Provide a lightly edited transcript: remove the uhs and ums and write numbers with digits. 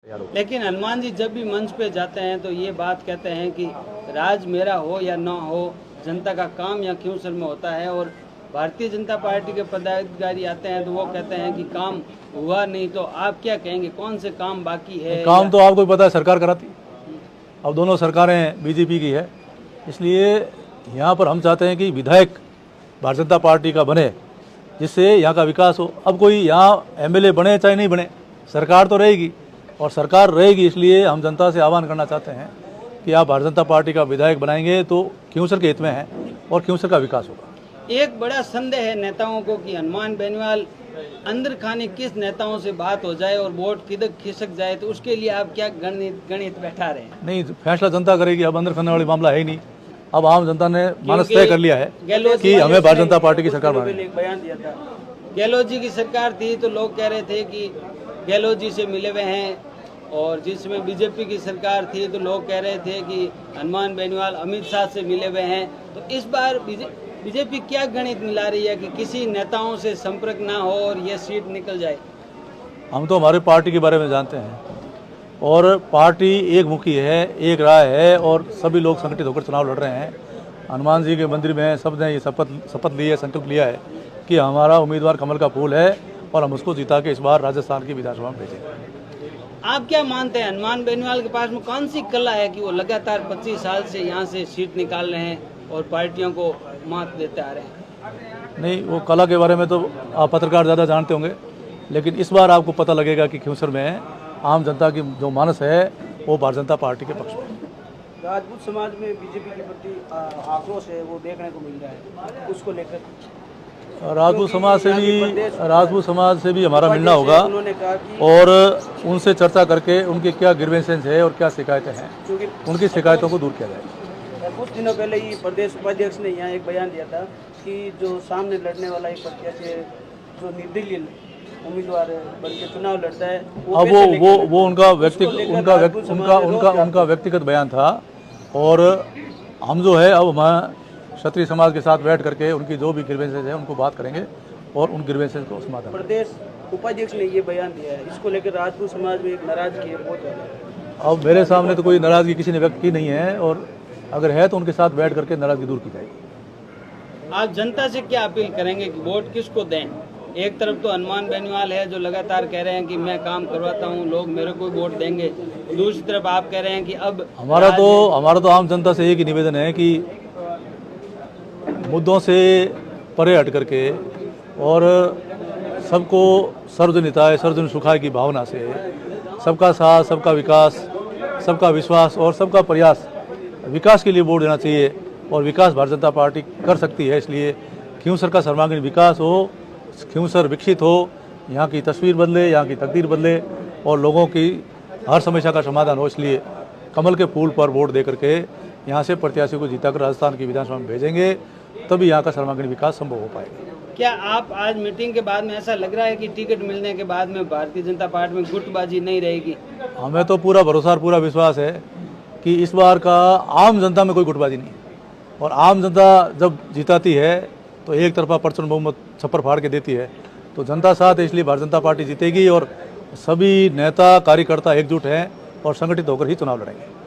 लेकिन हनुमान जी जब भी मंच पे जाते हैं तो ये बात कहते हैं कि राज मेरा हो या ना हो, जनता का काम या क्योंसर में होता है। और भारतीय जनता पार्टी के पदाधिकारी आते हैं तो वो कहते हैं कि काम हुआ नहीं। तो आप क्या कहेंगे, कौन से काम बाकी है? काम तो आपको पता है सरकार कराती, अब दोनों सरकारें बीजेपी की है, इसलिए यहाँ पर हम चाहते हैं कि विधायक भारतीय जनता पार्टी का बने जिससे यहाँ का विकास हो। अब कोई यहाँ एमएलए बने चाहे नहीं बने, सरकार तो रहेगी और सरकार रहेगी, इसलिए हम जनता से आह्वान करना चाहते हैं कि आप भारतीय जनता पार्टी का विधायक बनाएंगे तो क्योंसर के हित में है और क्योंसर का विकास होगा। एक बड़ा संदेह है नेताओं को कि हनुमान बेनीवाल अंदर खाने किस नेताओं से बात हो जाए और वोट किधर खिसक जाए, तो उसके लिए आप क्या गणित बैठा रहे हैं? नहीं, फैसला जनता करेगी। अब अंदर खाने वाली मामला है ही नहीं, अब आम जनता ने मानस तय कर लिया है कि हमें भारतीय जनता पार्टी की सरकार बनानी है। एक बयान दिया था, गहलोत जी की सरकार थी तो लोग कह रहे थे कि गहलोत जी से मिले हुए हैं, और जिसमें बीजेपी की सरकार थी तो लोग कह रहे थे कि हनुमान बेनीवाल अमित शाह से मिले हुए हैं। तो इस बार बीजेपी क्या गणित मिला रही है कि किसी नेताओं से संपर्क ना हो और ये सीट निकल जाए? हम तो हमारी पार्टी के बारे में जानते हैं और पार्टी एक मुखी है, एक राय है और सभी लोग संगठित होकर चुनाव लड़ रहे हैं। हनुमान जी के मंदिर में सब ने ये शपथ ली है, संकल्प लिया है कि हमारा उम्मीदवार कमल का फूल है और हम उसको जिता के इस बार राजस्थान की विधानसभा में भेजेंगे। आप क्या मानते हैं, हनुमान बेनीवाल के पास में कौन सी कला है कि वो लगातार 25 साल से यहाँ से सीट निकाल रहे हैं और पार्टियों को मात देते आ रहे हैं? नहीं, वो कला के बारे में तो आप पत्रकार ज़्यादा जानते होंगे, लेकिन इस बार आपको पता लगेगा कि क्योंसर में आम जनता की जो मानस है वो भारतीय जनता पार्टी के पक्ष में। राजपूत समाज में बीजेपी के प्रति आक्रोश है, वो देखने को मिल रहा है, उसको लेकर राजपूत समाज से भी हमारा मिलना होगा और उनसे चर्चा करके उनकी क्या ग्रीवेंसेस है और क्या शिकायतें हैं, उनकी शिकायतों को दूर किया जाएगा। कुछ दिनों पहले ही प्रदेश उपाध्यक्ष ने यहाँ एक बयान दिया था कि जो सामने लड़ने वाला एक प्रत्याशी जो निर्दलीय उम्मीदवार बन के चुनाव लड़ता है, अब वो उनका व्यक्तिगत बयान था और हम जो है अब हमारा क्षत्रिय समाज के साथ बैठ करके उनकी जो भी ग्रीवेंसेस है उनको बात करेंगे और उन ग्रीवेंसेस को समाधान। प्रदेश उपाध्यक्ष ने ये बयान दिया है, इसको लेकर राजपूत समाज में एक नाराजगी है बहुत ज़्यादा। अब मेरे सामने तो कोई नाराजगी किसी ने व्यक्त की नहीं है और अगर है तो उनके साथ बैठ करके नाराजगी दूर की जाएगी। आप जनता से क्या अपील करेंगे कि वोट किसको दें? एक तरफ तो हनुमान बेनीवाल है जो लगातार कह रहे हैं कि मैं काम करवाता हूं, लोग मेरे को वोट देंगे, दूसरी तरफ आप कह रहे हैं कि अब हमारा तो आम जनता से एक ही निवेदन है कि मुद्दों से परे हट करके और सबको सर्वजन हिताय सर्वजन सुखाय की भावना से सबका साथ, सबका विकास, सबका विश्वास और सबका प्रयास विकास के लिए वोट देना चाहिए और विकास भारतीय जनता पार्टी कर सकती है। इसलिए क्योंसर का सर्वांगीण विकास हो, क्योंसर विकसित हो, यहाँ की तस्वीर बदले, यहाँ की तकदीर बदले और लोगों की हर समस्या का समाधान हो, इसलिए कमल के फूल पर वोट दे करके यहाँ से प्रत्याशी को जीताकर राजस्थान की विधानसभा में भेजेंगे, तभी यहाँ का सर्वांगीण विकास संभव हो पाएगा। क्या आप आज मीटिंग के बाद में ऐसा लग रहा है कि टिकट मिलने के बाद में भारतीय जनता पार्टी में गुटबाजी नहीं रहेगी? हमें तो पूरा भरोसा और पूरा विश्वास है कि इस बार का आम जनता में कोई गुटबाजी नहीं है और आम जनता जब जिताती है तो एक तरफा प्रचंड बहुमत छप्पर फाड़ के देती है, तो जनता साथ है, इसलिए भारतीय जनता पार्टी जीतेगी और सभी नेता कार्यकर्ता एकजुट हैं और संगठित होकर ही चुनाव लड़ेंगे।